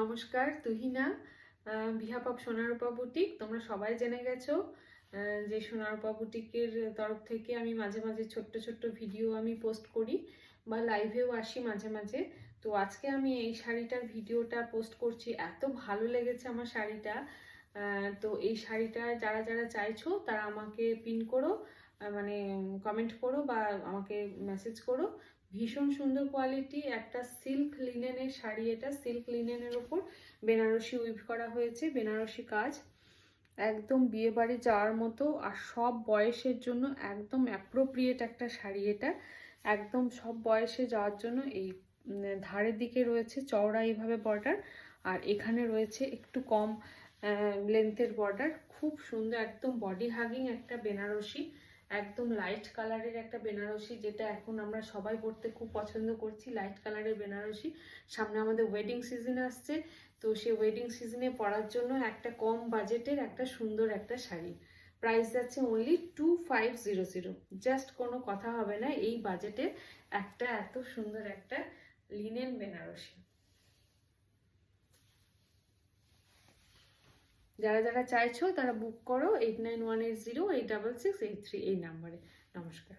নমস্কার, তুহিনা বিহাপপ সোনারূপা বুটিক। তোমরা সবাই জেনে গেছো যে সোনারূপা বুটিকের তরফ থেকে আমি মাঝে মাঝে ছোট্ট ছোট্ট ভিডিও আমি পোস্ট করি বা লাইভেও আসি মাঝে মাঝে। তো আজকে আমি এই শাড়িটার ভিডিওটা পোস্ট করছি। এত ভালো লেগেছে আমার শাড়িটা। তো এই শাড়িটা যারা যারা চাইছো তারা আমাকে পিন করো, মানে কমেন্ট করো বা আমাকে মেসেজ করো। ভীষণ সুন্দর কোয়ালিটি, একটা সিল্ক লিনেনের শাড়ি। এটা সিল্ক লিনেনের ওপর বেনারসি উইভ করা হয়েছে, বেনারসি কাজ। একদম বিয়ে বাড়ি যাওয়ার মতো আর সব বয়সের জন্য একদম অ্যাপ্রোপ্রিয়েট একটা শাড়ি এটা। একদম সব বয়সে যাওয়ার জন্য। এই ধারের দিকে রয়েছে চওড়া এইভাবে বর্ডার, আর এখানে রয়েছে একটু কম লেন্থের বর্ডার। খুব সুন্দর, একদম বডি হাগিং একটা বেনারসি, একদম লাইট কালারের একটা বেনারসি, যেটা এখন আমরা সবাই পরতে খুব পছন্দ করছি। লাইট কালারের বেনারসি। সামনে আমাদের ওয়েডিং সিজন আসছে, তো সেই ওয়েডিং সিজনে পরার জন্য একটা কম বাজেটের একটা সুন্দর একটা শাড়ি। প্রাইস যাচ্ছে অনলি 2500। জাস্ট কোনো কথা হবে না এই বাজেটে একটা এত সুন্দর একটা লিনেন বেনারসি। যারা যারা চাইছো তারা বুক করো 8918086683 এই নাম্বারে। নমস্কার।